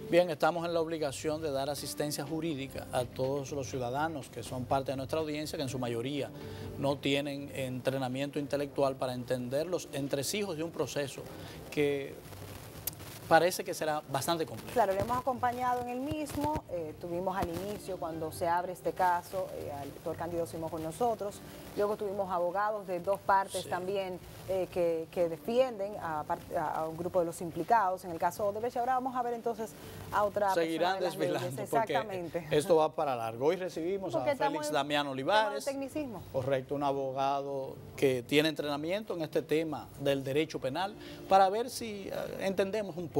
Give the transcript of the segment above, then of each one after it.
Bien, estamos en la obligación de dar asistencia jurídica a todos los ciudadanos que son parte de nuestra audiencia, que en su mayoría no tienen entrenamiento intelectual para entender los entresijos de un proceso que parece que será bastante complejo. Claro, le hemos acompañado en el mismo, tuvimos al inicio cuando se abre este caso, al doctor Cándido Simón con nosotros, luego tuvimos abogados de dos partes también que defienden a un grupo de los implicados, en el caso de Odebrecht. Ahora vamos a ver entonces a otra Seguirán persona de las desvelando leyes. porque Exactamente. esto va para largo. Hoy recibimos a Félix Damián Olivares, tecnicismo. correcto, un abogado que tiene entrenamiento en este tema del derecho penal, para ver si entendemos un poco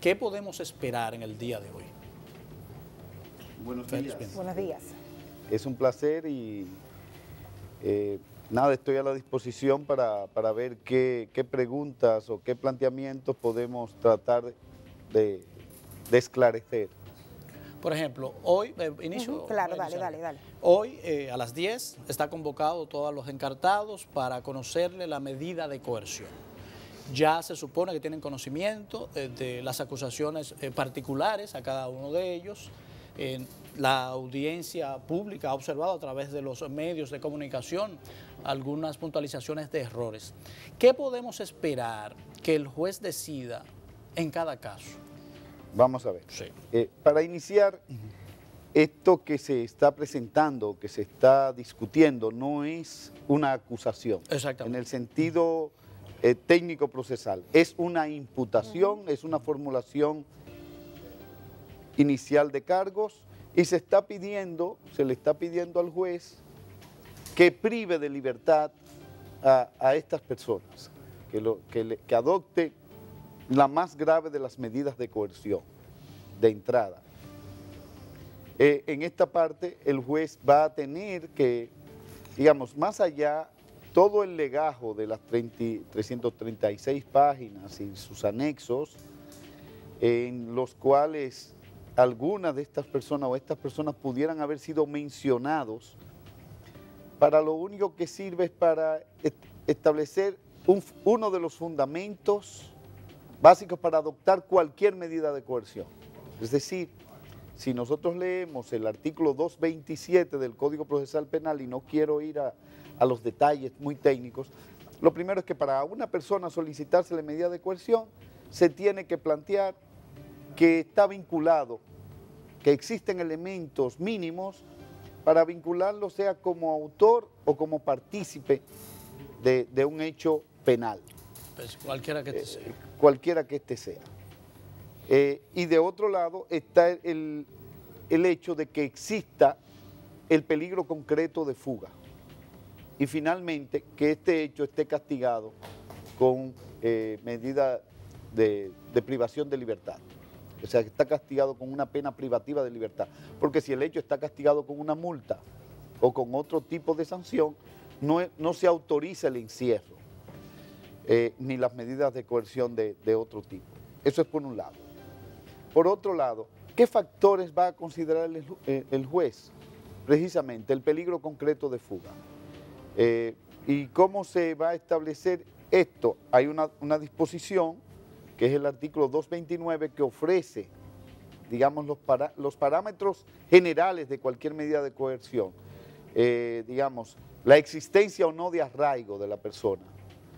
qué podemos esperar en el día de hoy. Buenos Félix, días. Buenos días. Es un placer y nada, estoy a la disposición para ver qué preguntas o qué planteamientos podemos tratar de esclarecer. Por ejemplo, hoy, inicio... Claro, dale. Hoy a las 10 está convocado todos los encartados para conocerle la medida de coerción. Ya se supone que tienen conocimiento de las acusaciones particulares a cada uno de ellos. La audiencia pública ha observado a través de los medios de comunicación algunas puntualizaciones de errores. ¿Qué podemos esperar que el juez decida en cada caso? Vamos a ver. Sí. Para iniciar, esto que se está presentando, que se está discutiendo, no es una acusación. Exactamente. En el sentido técnico procesal. Es una imputación, es una formulación inicial de cargos y se le está pidiendo al juez que prive de libertad a estas personas, que adopte la más grave de las medidas de coerción de entrada. En esta parte el juez va a tener que, digamos, más allá, todo el legajo de las 336 páginas y sus anexos, en los cuales algunas de estas personas o estas personas pudieran haber sido mencionados, para lo único que sirve es para establecer uno de los fundamentos básicos para adoptar cualquier medida de coerción. Es decir, si nosotros leemos el artículo 227 del Código Procesal Penal, y no quiero ir a los detalles muy técnicos, lo primero es que para una persona solicitarse la medida de coerción se tiene que plantear que está vinculado, que existen elementos mínimos para vincularlo, sea como autor o como partícipe de un hecho penal. Pues cualquiera que este sea. Cualquiera que este sea. Y de otro lado está el hecho de que exista el peligro concreto de fuga. Y finalmente, que este hecho esté castigado con medida de privación de libertad. O sea, que está castigado con una pena privativa de libertad. Porque si el hecho está castigado con una multa o con otro tipo de sanción, no se autoriza el encierro, ni las medidas de coerción de otro tipo. Eso es por un lado. Por otro lado, ¿qué factores va a considerar el juez? Precisamente el peligro concreto de fuga. ¿Y cómo se va a establecer esto? Hay una disposición, que es el artículo 229, que ofrece, digamos, los parámetros generales de cualquier medida de coerción. Digamos, la existencia o no de arraigo de la persona.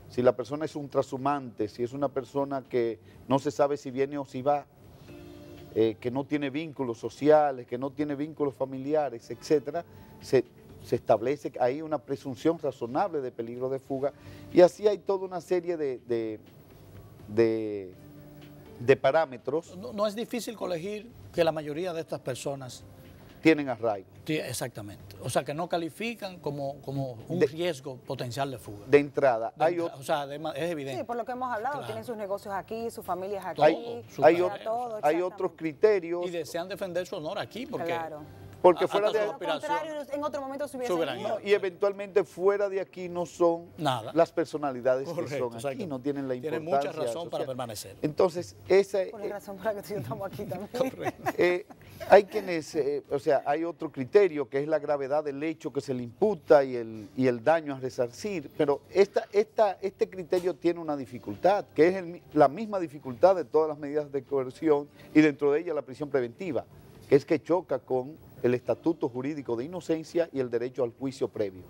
Si la persona es un trashumante, si es una persona que no se sabe si viene o si va, que no tiene vínculos sociales, que no tiene vínculos familiares, etcétera, se establece ahí una presunción razonable de peligro de fuga, y así hay toda una serie de parámetros. No es difícil colegir que la mayoría de estas personas tienen arraigo. Exactamente. O sea, que no califican como un riesgo potencial de fuga. De entrada. O sea, es evidente. Sí, por lo que hemos hablado, Claro. tienen sus negocios aquí, sus familias aquí. Hay otros criterios. Y desean defender su honor aquí, porque... Claro. Porque fuera de Lo contrario, en otro momento se hubiesen ido. y eventualmente fuera de aquí no son nada. Las personalidades Correcto, que son aquí, no tienen la importancia. Tienen mucha razón para permanecer. Entonces, Por la razón por la que estamos aquí también. Correcto. Hay quienes, o sea, hay otro criterio que es la gravedad del hecho que se le imputa y el daño a resarcir, pero este criterio tiene una dificultad, que es la misma dificultad de todas las medidas de coerción y dentro de ella la prisión preventiva, que es que choca con el estatuto jurídico de inocencia y el derecho al juicio previo.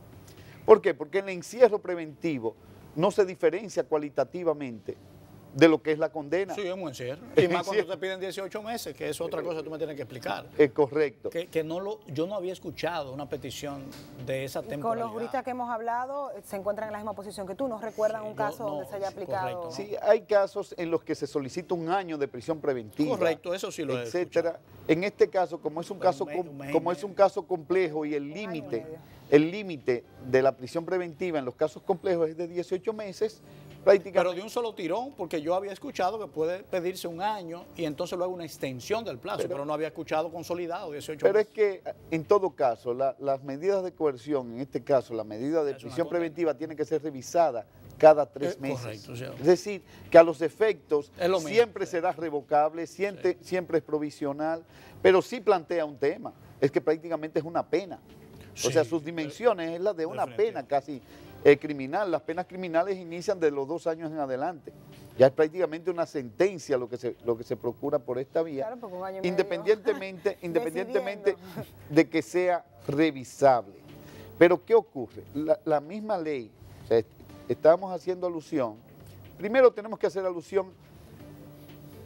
¿Por qué? Porque el encierro preventivo no se diferencia cualitativamente de lo que es la condena. Sí, es un encierro. Y más cuando te piden 18 meses, que es otra cosa que tú me tienes que explicar. Es correcto. Yo no había escuchado una petición de esa temporalidad. Con los juristas que hemos hablado, se encuentran en la misma posición que tú. ¿No recuerdan un caso donde se haya aplicado? Correcto. Sí, hay casos en los que se solicita 1 año de prisión preventiva. Correcto, eso sí lo he etcétera. escuchado. En este caso, como es un caso complejo y el límite de la prisión preventiva en los casos complejos es de 18 meses, prácticamente. Pero de un solo tirón, porque yo había escuchado que puede pedirse 1 año y entonces luego una extensión del plazo, pero no había escuchado consolidado 18 Pero meses. es que en todo caso, las medidas de coerción, en este caso la medida de prisión preventiva tiene que ser revisada cada 3 meses. Correcto, sí. Es decir, que a los efectos Es siempre será revocable, siempre es provisional, pero sí plantea un tema, es que prácticamente es una pena. O sea, sus dimensiones es la de una pena casi criminal. Las penas criminales inician de los 2 años en adelante. Ya es prácticamente una sentencia lo que se procura por esta vía, Claro, porque 1 año y independientemente Decidiendo. de que sea revisable. Pero ¿qué ocurre? La misma ley, o sea, estamos haciendo alusión, primero tenemos que hacer alusión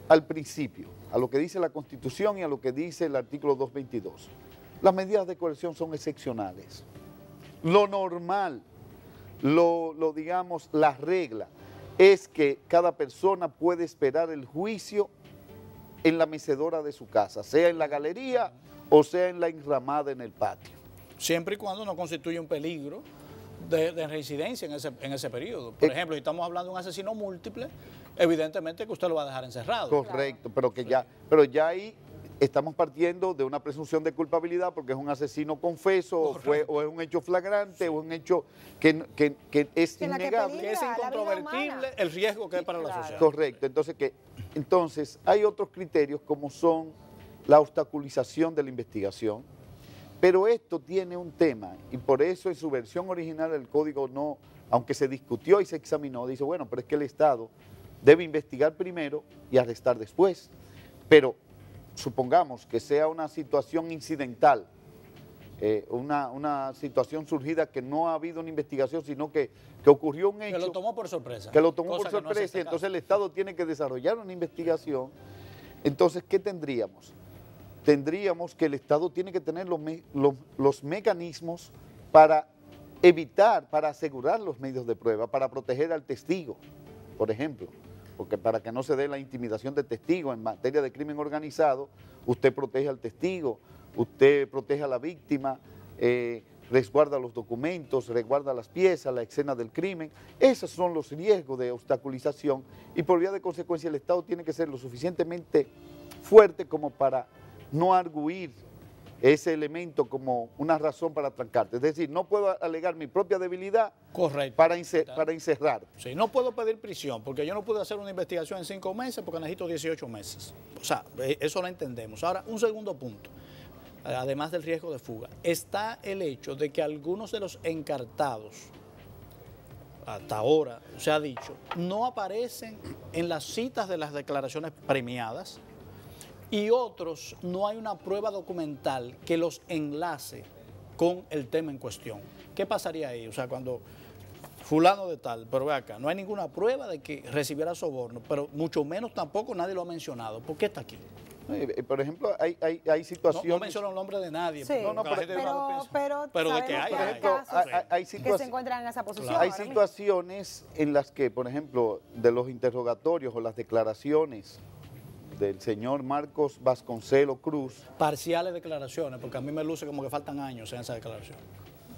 al principio, a lo que dice la Constitución y a lo que dice el artículo 222. Las medidas de coerción son excepcionales. Lo normal, digamos, la regla es que cada persona puede esperar el juicio en la mecedora de su casa, sea en la galería o sea en la enramada en el patio. Siempre y cuando no constituye un peligro de reincidencia en ese periodo. Por ejemplo, si estamos hablando de un asesino múltiple, evidentemente que usted lo va a dejar encerrado. Correcto, pero ya ahí estamos partiendo de una presunción de culpabilidad porque es un asesino confeso o es un hecho flagrante o es un hecho que es innegable. Que es incontrovertible el riesgo que es para la sociedad. Correcto, entonces hay otros criterios como son la obstaculización de la investigación, pero esto tiene un tema y por eso en su versión original el código no, aunque se discutió y se examinó, dice, bueno, pero es que el Estado debe investigar primero y arrestar después, pero supongamos que sea una situación incidental, una situación surgida que no ha habido una investigación, sino que ocurrió un hecho. Que lo tomó por sorpresa. Que lo tomó por sorpresa y entonces el Estado tiene que desarrollar una investigación. Entonces, ¿qué tendríamos? Tendríamos que el Estado tiene que tener los mecanismos para evitar, para asegurar los medios de prueba, para proteger al testigo, por ejemplo. Porque para que no se dé la intimidación de testigo en materia de crimen organizado, usted protege al testigo, usted protege a la víctima, resguarda los documentos, resguarda las piezas, la escena del crimen. Esos son los riesgos de obstaculización y por vía de consecuencia el Estado tiene que ser lo suficientemente fuerte como para no arguir ese elemento como una razón para trancarte. Es decir, no puedo alegar mi propia debilidad. Correcto. Para encerrar. Sí, no puedo pedir prisión porque yo no puedo hacer una investigación en 5 meses porque necesito 18 meses. O sea, eso lo entendemos. Ahora, un segundo punto, además del riesgo de fuga, está el hecho de que algunos de los encartados, hasta ahora se ha dicho, no aparecen en las citas de las declaraciones premiadas y otros no hay una prueba documental que los enlace con el tema en cuestión. ¿Qué pasaría ahí? O sea, cuando fulano de tal, pero ve acá, no hay ninguna prueba de que recibiera soborno, pero mucho menos tampoco nadie lo ha mencionado. ¿Por qué está aquí? Por ejemplo, hay situaciones... No menciono el nombre de nadie. Sí, pero de que hay, hay, por ejemplo, hay que se encuentran en esa posición. Hay situaciones en las que, por ejemplo, de los interrogatorios o las declaraciones del señor Marcos Vasconcelo Cruz. Parciales declaraciones, porque a mí me luce como que faltan años en esa declaración.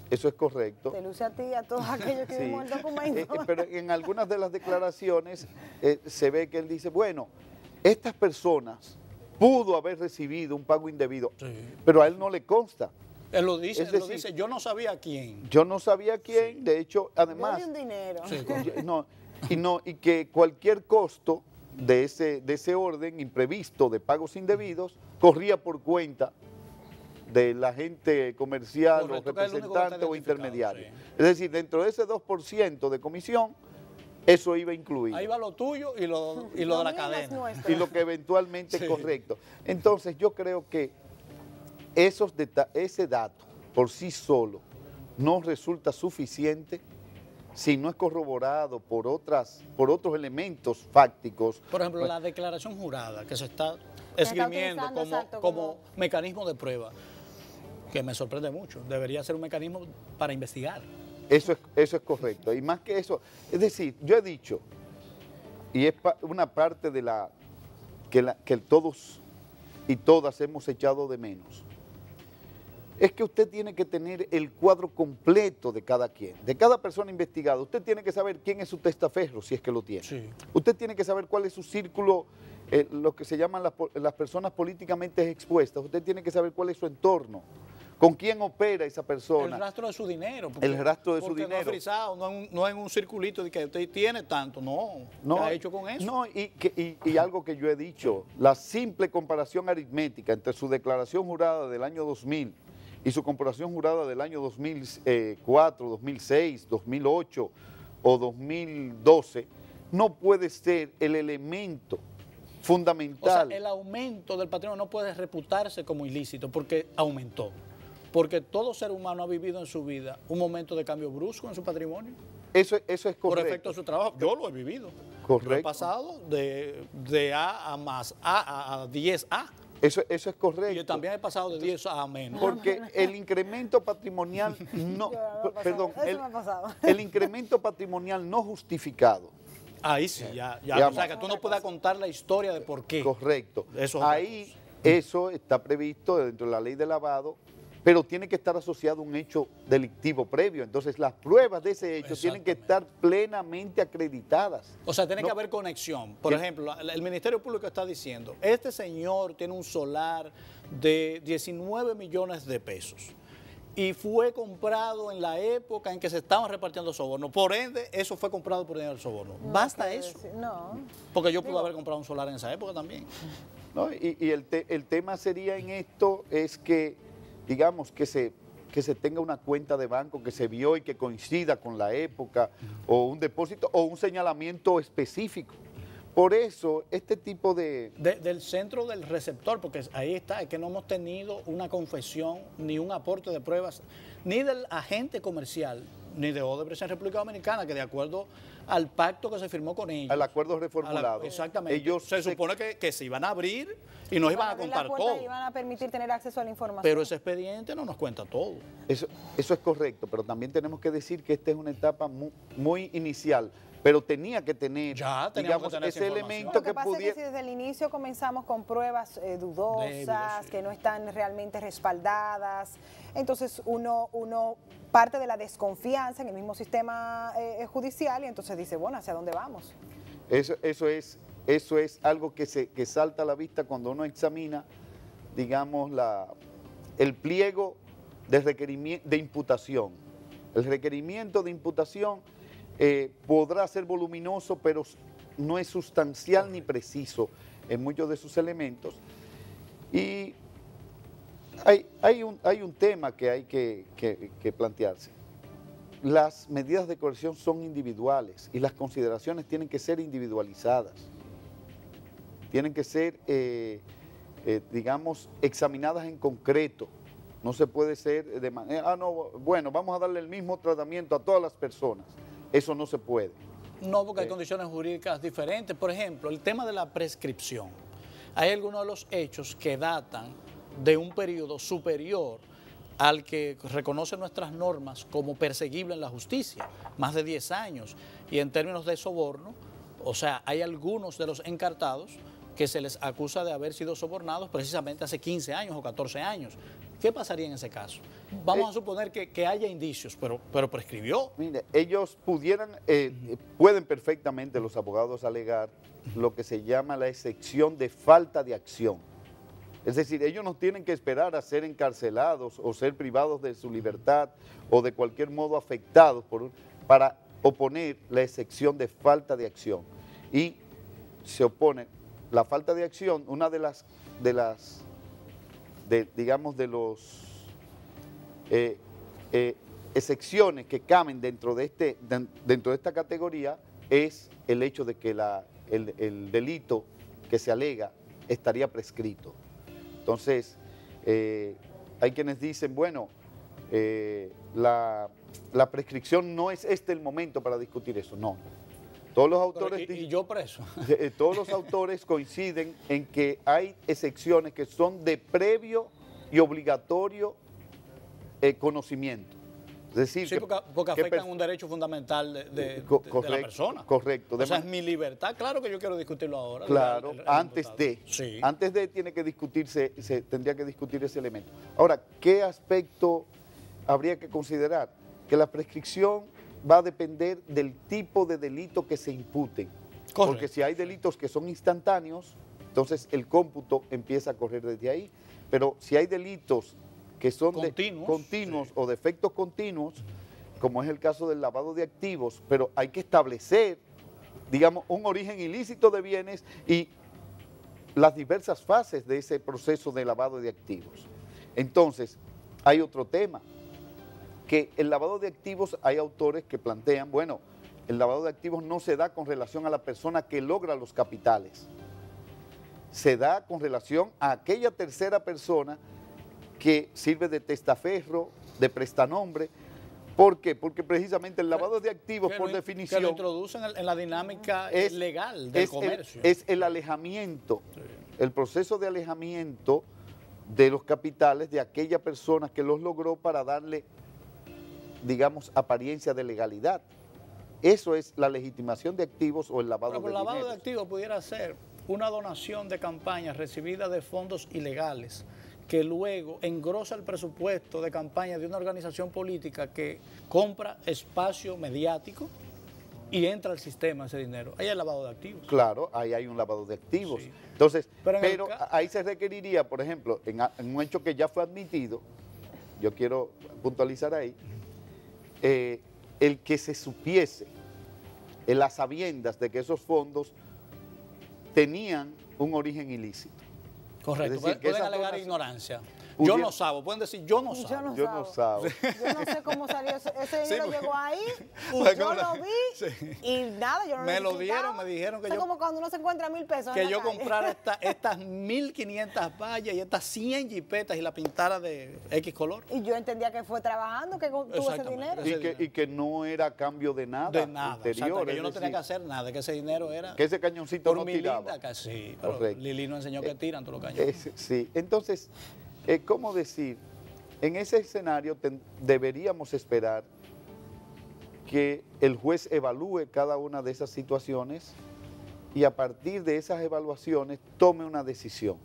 Eso es correcto. Te luce a ti y a todos aquellos que vimos el documento. Pero en algunas de las declaraciones se ve que él dice, bueno, estas personas pudo haber recibido un pago indebido, sí, pero a él no le consta. Él lo dice, él lo dice, yo no sabía quién. Yo no sabía quién, sí, de hecho, además... Yo di un dinero. Sí, y que cualquier costo de ese orden imprevisto de pagos indebidos corría por cuenta del agente comercial Correcto, o que es el único que está representante o identificado, intermediario. sí. Es decir, dentro de ese 2% de comisión, eso iba incluido. Ahí va lo tuyo y lo de la mío y las cadena. nuestras. Y lo que eventualmente Sí. es correcto. Entonces yo creo que ese dato por sí solo no resulta suficiente si no es corroborado por otros elementos fácticos. Por ejemplo, Pues, la declaración jurada que se está Se está esgrimiendo utilizando, como, exacto, como mecanismo de prueba, que me sorprende mucho. Debería ser un mecanismo para investigar. eso es correcto. Y más que eso, es decir, yo he dicho, y es una parte de que todos y todas hemos echado de menos, es que usted tiene que tener el cuadro completo de cada quien, de cada persona investigada. Usted tiene que saber quién es su testaferro, si es que lo tiene. Sí. Usted tiene que saber cuál es su círculo, lo que se llaman las personas políticamente expuestas. Usted tiene que saber cuál es su entorno, con quién opera esa persona. El rastro de su dinero. El rastro de su porque dinero. no es frisado, no en un circulito de que usted tiene tanto, no. ¿Qué ha hecho con eso? No, y algo que yo he dicho, la simple comparación aritmética entre su declaración jurada del año 2000 y su comparación jurada del año 2004, 2006, 2008 o 2012, no puede ser el elemento fundamental. O sea, el aumento del patrimonio no puede reputarse como ilícito porque aumentó. Porque todo ser humano ha vivido en su vida un momento de cambio brusco en su patrimonio. Eso es correcto. Por efecto de su trabajo. Yo lo he vivido. Correcto. Yo he pasado de A a más A a 10A. Eso es correcto. Y yo también he pasado de 10 a menos. Porque el incremento patrimonial no, perdón, Eso me ha pasado. el incremento patrimonial no justificado. Ahí sí, ya. Ya, O sea, que tú no puedas contar la historia de por qué. Correcto. Eso es otra Ahí eso está previsto dentro de la ley de lavado, pero tiene que estar asociado a un hecho delictivo previo. Entonces las pruebas de ese hecho tienen que estar plenamente acreditadas. O sea, tiene No. que haber conexión. Por ejemplo, el Ministerio Público está diciendo, este señor tiene un solar de 19 millones de pesos y fue comprado en la época en que se estaban repartiendo sobornos. Por ende, eso fue comprado por dinero del soborno. ¿Basta quiere eso? decir- no. Porque yo pude haber comprado un solar en esa época también. ¿No? Y el tema sería en esto es que, digamos, que se tenga una cuenta de banco que se vio y que coincida con la época, o un depósito, o un señalamiento específico. Por eso, este tipo Del centro del receptor, porque ahí está, es que no hemos tenido una confesión ni un aporte de pruebas, ni del agente comercial, ni de Odebrecht en República Dominicana, que de acuerdo al pacto que se firmó con ellos. al acuerdo reformulado. Exactamente. Ellos se supone que se iban a abrir y nos iban a abrir la contar puerta todo. y van a permitir tener acceso a la información. Pero ese expediente no nos cuenta todo. Eso es correcto, pero también tenemos que decir que esta es una etapa muy inicial, pero tenía que tener, Ya, teníamos digamos, que tener esa ese información. elemento Lo que que pasa es que si pudiera... desde el inicio comenzamos con pruebas dudosas, Débiles, sí. que no están realmente respaldadas, entonces uno parte de la desconfianza en el mismo sistema judicial y entonces dice, bueno, ¿hacia dónde vamos? Eso es algo que salta a la vista cuando uno examina, digamos, el pliego de requerimiento de imputación. El requerimiento de imputación podrá ser voluminoso, pero no es sustancial ni preciso en muchos de sus elementos. Y hay un tema que hay que plantearse. Las medidas de coerción son individuales y las consideraciones tienen que ser individualizadas. Tienen que ser, digamos, examinadas en concreto. No se puede ser de manera, bueno, vamos a darle el mismo tratamiento a todas las personas. Eso no se puede. No, porque hay condiciones jurídicas diferentes. Por ejemplo, el tema de la prescripción. Hay algunos de los hechos que datan de un periodo superior al que reconocen nuestras normas como perseguible en la justicia, más de 10 años. Y en términos de soborno, o sea, hay algunos de los encartados que se les acusa de haber sido sobornados precisamente hace 15 años o 14 años. ¿Qué pasaría en ese caso? Vamos a suponer que haya indicios, pero prescribió. Mire, ellos pueden perfectamente los abogados alegar lo que se llama la excepción de falta de acción. Es decir, ellos no tienen que esperar a ser encarcelados o ser privados de su libertad o de cualquier modo afectados para oponer la excepción de falta de acción. Y se opone la falta de acción, una de los excepciones que caben dentro de esta categoría es el hecho de que el delito que se alega estaría prescrito. Entonces, hay quienes dicen, bueno, la prescripción no es el momento para discutir eso. No. Todos los autores, y yo preso. Todos los autores coinciden en que hay excepciones que son de previo y obligatorio conocimiento. Es decir, sí, porque afectan un derecho fundamental de la persona. Correcto. O sea, es mi libertad. Claro que yo quiero discutirlo ahora. Claro, antes de tiene que discutirse, tendría que discutir ese elemento. Ahora, ¿qué aspecto habría que considerar? Que la prescripción va a depender del tipo de delito que se imputen. Correcto. Porque si hay delitos que son instantáneos, entonces el cómputo empieza a correr desde ahí. Pero si hay delitos que son continuos o de efectos continuos, como es el caso del lavado de activos, pero hay que establecer, digamos, un origen ilícito de bienes y las diversas fases de ese proceso de lavado de activos. Entonces, hay otro tema, que el lavado de activos, hay autores que plantean, bueno, el lavado de activos no se da con relación a la persona que logra los capitales, se da con relación a aquella tercera persona que sirve de testaferro, de prestanombre. ¿Por qué? Porque precisamente el lavado de activos, por definición, que lo introducen en la dinámica legal del comercio. Es el alejamiento, el proceso de alejamiento de los capitales de aquella persona que los logró para darle, digamos, apariencia de legalidad. Eso es la legitimación de activos o el lavado de dinero. El lavado de activos pudiera ser una donación de campaña recibida de fondos ilegales que luego engrosa el presupuesto de campaña de una organización política que compra espacio mediático y entra al sistema ese dinero. Ahí hay lavado de activos. Claro, ahí hay un lavado de activos. Sí. Entonces, pero ahí se requeriría, por ejemplo, en un hecho que ya fue admitido, yo quiero puntualizar ahí, el que se supiese en las sabiendas de que esos fondos tenían un origen ilícito. Correcto, pueden alegar ignorancia. Yo no sabo, pueden decir yo no sabo. Yo no sabo. Yo no sé cómo salió ese dinero, llegó ahí y yo lo vi y nada, yo no me lo dieron, me dijeron que yo... Es como cuando uno se encuentra 1.000 pesos que yo comprara estas 1.500 vallas y estas 100 jipetas y la pintara de X color. Y yo entendía que fue trabajando, que tuvo ese dinero. Y que no era cambio de nada. De nada, que yo no tenía que hacer nada, que ese dinero era... Que ese cañoncito no tiraba. Sí, pero Lili nos enseñó que tiran todos los cañones. Sí, entonces... ¿Cómo decir? En ese escenario deberíamos esperar que el juez evalúe cada una de esas situaciones y a partir de esas evaluaciones tome una decisión.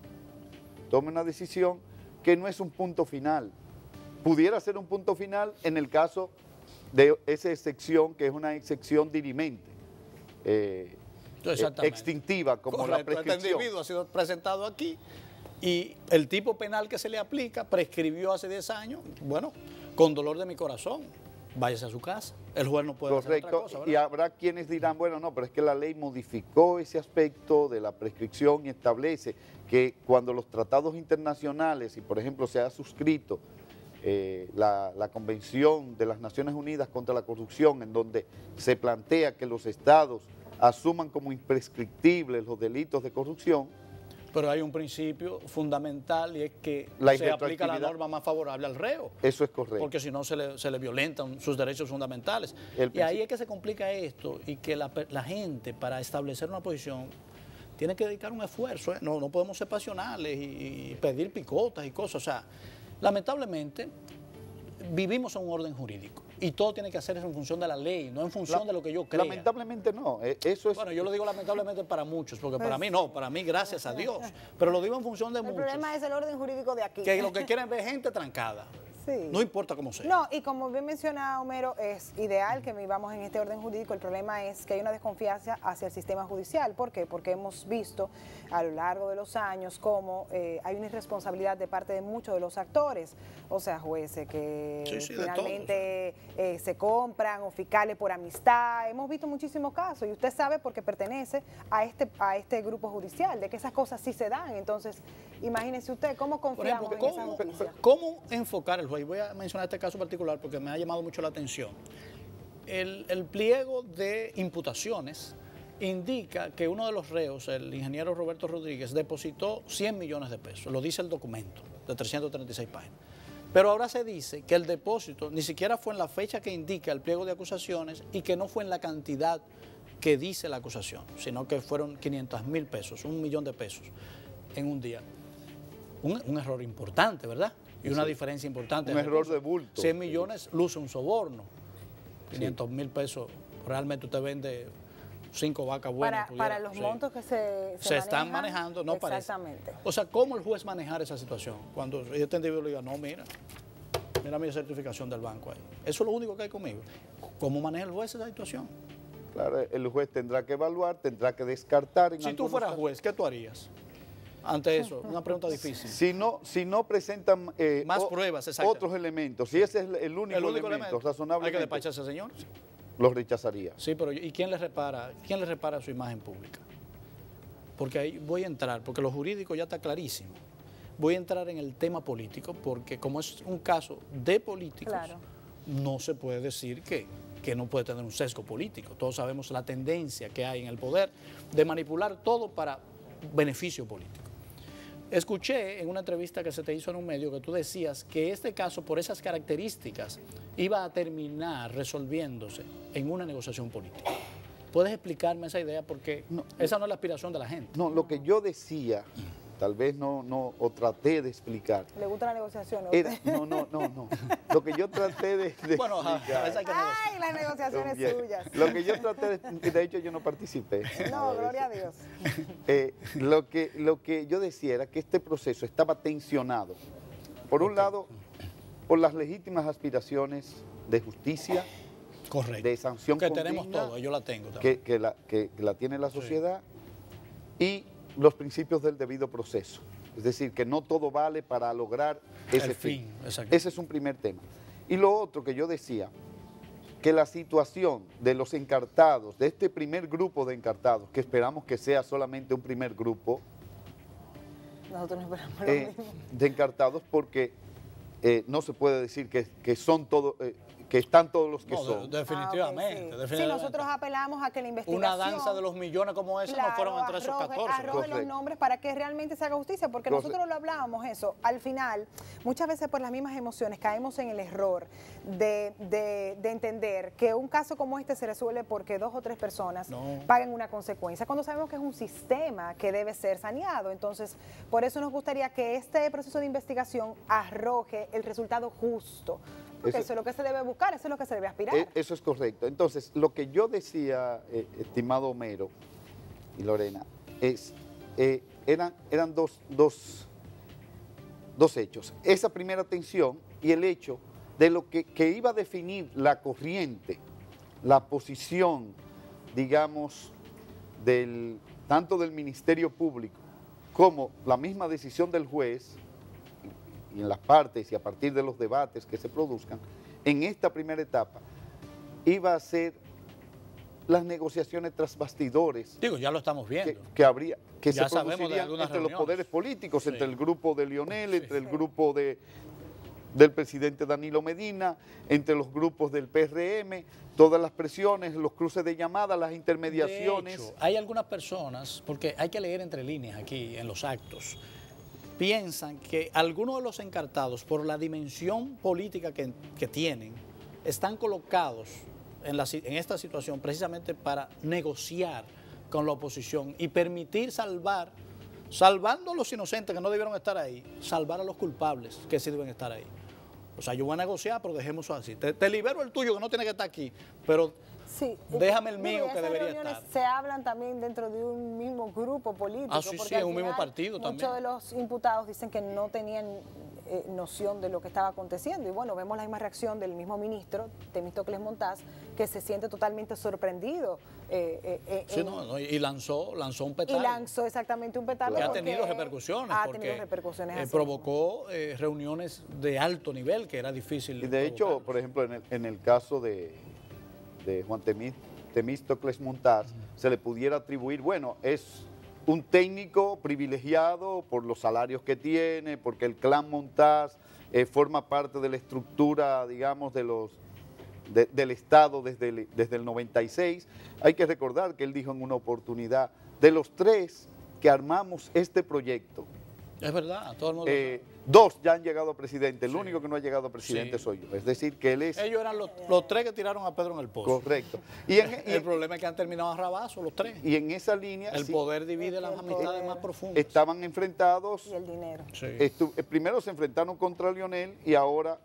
Tome una decisión que no es un punto final. Pudiera ser un punto final en el caso de esa excepción, que es una excepción dirimente, extintiva, como correcto, la prescripción. Este individuo ha sido presentado aquí y el tipo penal que se le aplica prescribió hace 10 años, bueno, con dolor de mi corazón, váyase a su casa. El juez no puede hacer otra cosa, ¿verdad? Y habrá quienes dirán, bueno, no, pero es que la ley modificó ese aspecto de la prescripción y establece que cuando los tratados internacionales, y por ejemplo se ha suscrito la Convención de las Naciones Unidas contra la Corrupción, en donde se plantea que los estados asuman como imprescriptibles los delitos de corrupción. Pero hay un principio fundamental y es que se aplica la norma más favorable al reo. Eso es correcto. Porque si no se le violentan sus derechos fundamentales. Y ahí es que se complica esto y que la gente para establecer una posición tiene que dedicar un esfuerzo. No podemos ser pasionales y pedir picotas y cosas. O sea, lamentablemente vivimos en un orden jurídico y todo tiene que hacerse en función de la ley, no en función de lo que yo crea. Lamentablemente no, eso es... Bueno, yo lo digo lamentablemente para muchos, porque para mí no, para mí gracias a Dios, pero lo digo en función de muchos. El problema es el orden jurídico de aquí. Que lo que quieren ver gente trancada. Sí. No importa cómo sea. No, y como bien menciona Homero, es ideal que vivamos en este orden jurídico. El problema es que hay una desconfianza hacia el sistema judicial. ¿Por qué? Porque hemos visto a lo largo de los años cómo hay una irresponsabilidad de parte de muchos de los actores, o sea, jueces que finalmente se compran o fiscales por amistad. Hemos visto muchísimos casos y usted sabe porque pertenece a este grupo judicial, de que esas cosas sí se dan. Entonces, imagínese usted cómo confiamos por ejemplo, en esa justicia. ¿Cómo enfocar el juez? Voy a mencionar este caso particular porque me ha llamado mucho la atención. El pliego de imputaciones indica que uno de los reos, el ingeniero Roberto Rodríguez, depositó 100 millones de pesos, lo dice el documento de 336 páginas. Pero ahora se dice que el depósito ni siquiera fue en la fecha que indica el pliego de acusaciones y que no fue en la cantidad que dice la acusación, sino que fueron 500.000 pesos, 1 millón de pesos en un día. Un error importante, ¿verdad? Y una diferencia importante. Un error de bulto. 100 millones luce un soborno. 500.000 pesos, realmente usted vende 5 vacas buenas. Para los montos que se están manejando, no parece. Exactamente. O sea, ¿cómo el juez manejar esa situación? Cuando este individuo le diga, no, mira mi certificación del banco ahí. Eso es lo único que hay conmigo. ¿Cómo maneja el juez esa situación? Claro, el juez tendrá que evaluar, tendrá que descartar. Si tú fueras juez, ¿qué tú harías? Ante eso, una pregunta difícil. Si no presentan más pruebas, otros elementos, si ese es el único elemento razonable, hay que despachar a ese señor. Lo rechazaría. Sí, pero ¿y quién le repara su imagen pública? Porque ahí voy a entrar, porque lo jurídico ya está clarísimo. Voy a entrar en el tema político, porque como es un caso de políticos, claro, no se puede decir que no puede tener un sesgo político. Todos sabemos la tendencia que hay en el poder de manipular todo para beneficio político. Escuché en una entrevista que se te hizo en un medio que tú decías que este caso, por esas características, iba a terminar resolviéndose en una negociación política. ¿Puedes explicarme esa idea? Porque esa no es la aspiración de la gente. No, lo que yo decía, tal vez o traté de explicar. ¿Le gusta la negociación? No. Lo que yo traté de bueno, explicar. a veces hay que negociar. ¡Ay, las negociaciones suyas! Lo que yo traté de hecho yo no participé. No, gloria a Dios. Lo que yo decía era que este proceso estaba tensionado. Por un lado, por las legítimas aspiraciones de justicia, correcto, de sanción que continua, tenemos todo, yo la tengo también. que la tiene la sociedad, y los principios del debido proceso. Es decir, que no todo vale para lograr ese fin. Ese es un primer tema. Y lo otro que yo decía, que la situación de los encartados, de este primer grupo de encartados, que esperamos que sea solamente un primer grupo, nosotros no esperamos lo mismo, de encartados, porque no se puede decir que son todos, que están todos los que son. Definitivamente, okay, sí, nosotros apelamos a que la investigación... Una danza de los millones como esa, no fueron entre esos 14. Arroje los nombres para que realmente se haga justicia, porque nosotros lo hablábamos eso. Al final, muchas veces por las mismas emociones caemos en el error de entender que un caso como este se resuelve porque 2 o 3 personas paguen una consecuencia, cuando sabemos que es un sistema que debe ser saneado. Entonces, por eso nos gustaría que este proceso de investigación arroje el resultado justo. Porque eso es lo que se debe buscar, eso es lo que se debe aspirar. Eso es correcto. Entonces, lo que yo decía, estimado Homero y Lorena, eran dos hechos. Esa primera tensión y el hecho de lo que iba a definir la corriente, la posición, digamos, tanto del Ministerio Público como la misma decisión del juez, y en las partes y a partir de los debates que se produzcan, en esta primera etapa, iba a ser las negociaciones tras bastidores. Digo, ya lo estamos viendo. Que se producirían entre los poderes políticos, entre el grupo de Lionel, entre el grupo del presidente Danilo Medina, entre los grupos del PRM, todas las presiones, los cruces de llamadas, las intermediaciones. De hecho, hay algunas personas, porque hay que leer entre líneas aquí en los actos, piensan que algunos de los encartados, por la dimensión política que tienen, están colocados en esta situación precisamente para negociar con la oposición y permitir salvando a los inocentes que no debieron estar ahí, salvar a los culpables que sí deben estar ahí. O sea, yo voy a negociar, pero dejemos así. Te libero el tuyo que no tiene que estar aquí, pero déjame el mío que debería estar. Se hablan también dentro de un mismo grupo político. Ah, sí, sí, es un mismo partido también. Muchos de los imputados dicen que no tenían noción de lo que estaba aconteciendo. Y bueno, vemos la misma reacción del mismo ministro, Temístocles Montaz, que se siente totalmente sorprendido. Y lanzó un petardo. Y lanzó exactamente un petardo. Que ha tenido repercusiones. Ha tenido repercusiones así. Provocó reuniones de alto nivel que era difícil. Y de hecho, por ejemplo, en el caso de Juan Temístocles Montaz, se le pudiera atribuir, bueno, es un técnico privilegiado por los salarios que tiene, porque el clan Montaz forma parte de la estructura, digamos, del Estado desde el 96. Hay que recordar que él dijo en una oportunidad, de los 3 que armamos este proyecto, es verdad, todo el mundo 2 ya han llegado a presidente, el Sí. único que no ha llegado a presidente Sí. soy yo. Es decir, que él es... Ellos eran los 3 que tiraron a Pedro en el pozo. Correcto. El problema es que han terminado a rabazo los 3. Y en esa línea El sí, poder divide las El amistades poder. más profundas. estaban enfrentados, Y el dinero. Sí. primero se enfrentaron contra Lionel y ahora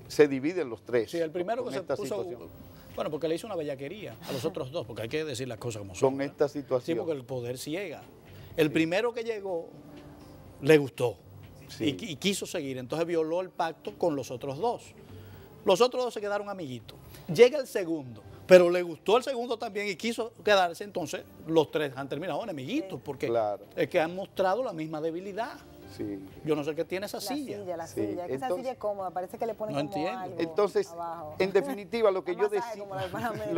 se dividen los 3. Sí, el primero que con se esta puso... situación. Bueno, porque le hizo una bellaquería a los otros 2, porque hay que decir las cosas como son. Con ¿verdad? esta Sí, situación. porque el poder ciega. El primero que llegó le gustó Sí. y quiso seguir, entonces violó el pacto con los otros 2. Los otros 2 se quedaron amiguitos. Llega el segundo, pero le gustó el segundo también y quiso quedarse, entonces los 3 han terminado enemiguitos, porque Claro. es que han mostrado la misma debilidad. Sí. Yo no sé qué tiene esa La silla. silla. Sí, Es que esa entonces- silla es cómoda, parece que le ponen No como entiendo. algo Entonces, abajo. en definitiva, lo que Un yo masaje decía, como la de Panamera.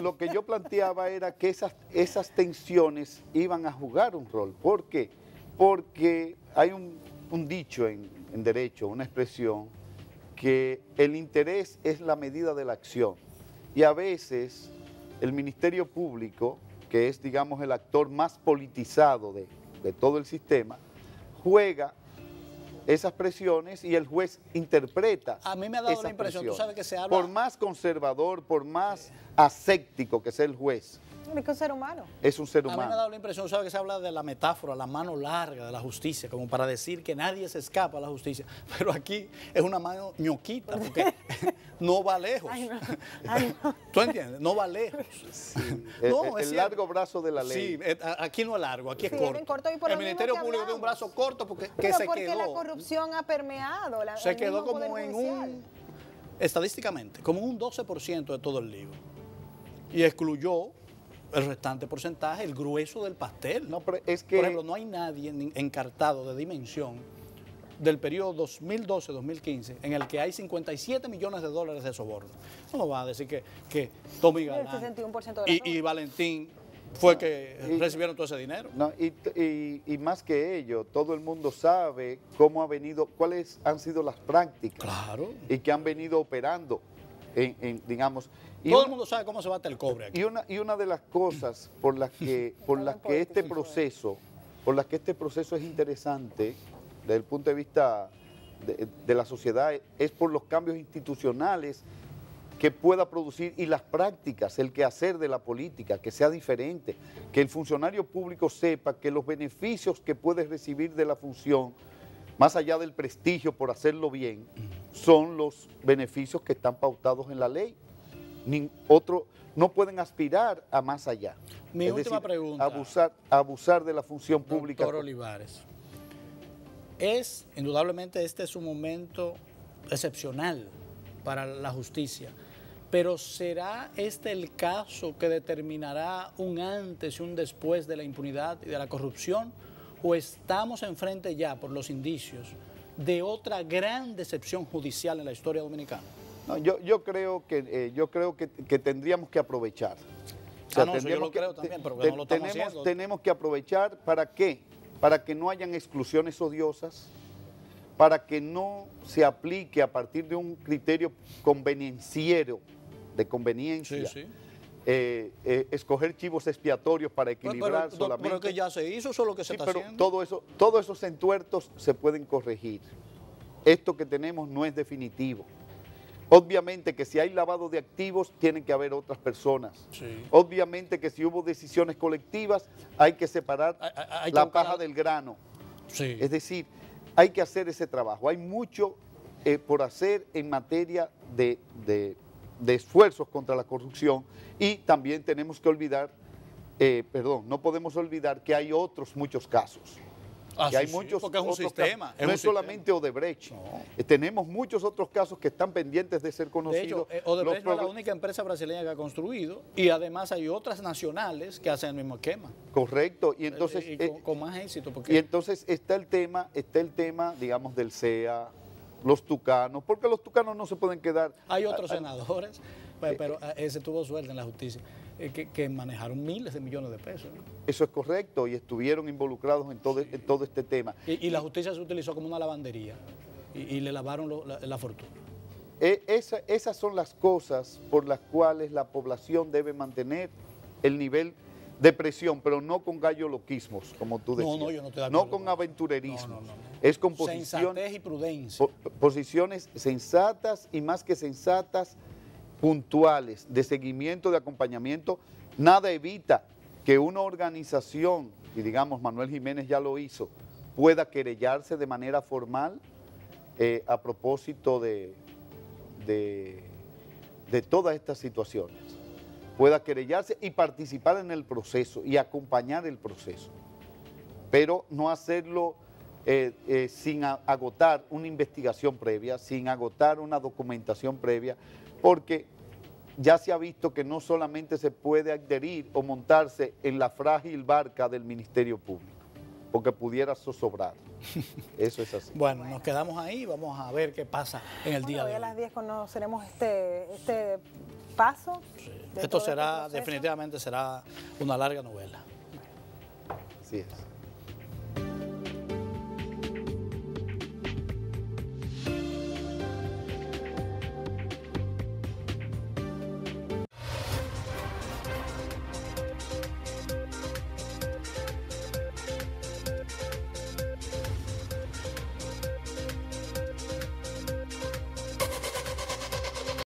lo que yo planteaba era que esas tensiones iban a jugar un rol. ¿Por qué? Porque hay un dicho en derecho, una expresión, que el interés es la medida de la acción. Y a veces el Ministerio Público, que es, digamos, el actor más politizado de todo el sistema, juega esas presiones y el juez interpreta. A mí me ha dado esas la impresión, tú presiones. sabes que se habla... Por más conservador, por más aséptico que sea el juez, Es que un ser humano. es un ser A mí me ha humano. dado la impresión, ¿sabes? Que se habla de la metáfora, la mano larga de la justicia, como para decir que nadie se escapa a la justicia. Pero aquí es una mano ñoquita, porque no va lejos. Ay, no. Ay, no. ¿Tú entiendes? No va lejos. No, es El cierto. largo brazo de la Sí, ley. aquí no es largo, aquí es Sí, corto. bien corto, y por El lo mismo Ministerio que Público tiene un hablamos. brazo corto porque que Pero se porque la quedó. corrupción ha permeado. Se el quedó mismo como Poder en Judicial. estadísticamente, como un 12% de todo el libro. Y excluyó el restante porcentaje, el grueso del pastel. No, pero es que... Por ejemplo, no hay nadie encartado de dimensión del periodo 2012-2015 en el que hay 57 millones de dólares de soborno. No va a decir que Tommy El Galán 61% de la y Valentín fue que recibieron todo ese dinero. No, y más que ello, todo el mundo sabe cómo ha venido, cuáles han sido las prácticas Claro. y que han venido operando, digamos. Y Todo el una- mundo sabe cómo se bate el cobre aquí. y una de las cosas por las que este proceso es interesante desde el punto de vista de la sociedad es por los cambios institucionales que pueda producir y las prácticas, el quehacer de la política, que sea diferente, que el funcionario público sepa que los beneficios que puede recibir de la función, más allá del prestigio por hacerlo bien, son los beneficios que están pautados en la ley. No pueden aspirar a más allá. Mi Es última decir, pregunta. abusar de la función pública. Doctor Olivares, indudablemente este es un momento excepcional para la justicia, pero ¿será este el caso que determinará un antes y un después de la impunidad y de la corrupción? ¿O estamos enfrente ya, por los indicios, de otra gran decepción judicial en la historia dominicana? No, yo creo que tendríamos que aprovechar. O sea, No, eso yo tendríamos lo creo también, pero que no lo estamos haciendo. Tenemos que aprovechar, ¿para qué? Para que no hayan exclusiones odiosas, para que no se aplique a partir de un criterio convenienciero, de conveniencia, Sí, sí. Escoger chivos expiatorios para equilibrar Pero solamente. que ya se hizo, eso es lo que se Sí, está pero haciendo. todos esos entuertos se pueden corregir. Esto que tenemos no es definitivo. Obviamente que si hay lavado de activos, tienen que haber otras personas. Sí. Obviamente que si hubo decisiones colectivas, hay que separar Hay que la buscar paja del grano. Sí. Es decir, hay que hacer ese trabajo. Hay mucho por hacer en materia de esfuerzos contra la corrupción y también tenemos que olvidar, no podemos olvidar que hay otros muchos casos Y hay muchos porque es un otros sistema. casos. No es solamente Odebrecht. Tenemos muchos otros casos que están pendientes de ser conocidos. De hecho, Odebrecht no es la única empresa brasileña que ha construido, y además hay otras nacionales que hacen el mismo esquema. Correcto, y entonces con más éxito. Porque y entonces está el tema, digamos, del CEA, los tucanos, porque los tucanos no se pueden quedar. Hay otros senadores, pero ese tuvo suerte en la justicia, que manejaron miles de millones de pesos, ¿no? Eso es correcto, y estuvieron involucrados en todo este tema. Y la justicia se utilizó como una lavandería, y le lavaron la fortuna. Esas son las cosas por las cuales la población debe mantener el nivel de presión, pero no con galloloquismos, como tú decías. No, yo no estoy de acuerdo. No con aventurerismo. No. Es con Sensatez y prudencia. Posiciones sensatas y más que sensatas, puntuales, de seguimiento, de acompañamiento. Nada evita que una organización, y digamos Manuel Jiménez ya lo hizo, pueda querellarse de manera formal a propósito de todas estas situaciones. Pueda querellarse y participar en el proceso y acompañar el proceso, pero no hacerlo sin agotar una investigación previa, sin agotar una documentación previa, porque ya se ha visto que no solamente se puede adherir o montarse en la frágil barca del Ministerio Público, porque pudiera zozobrar. Eso es así. Bueno, nos quedamos ahí, vamos a ver qué pasa en el día de hoy. Hoy a las 10 conoceremos este paso. Sí. Esto será, definitivamente será una larga novela. Así es.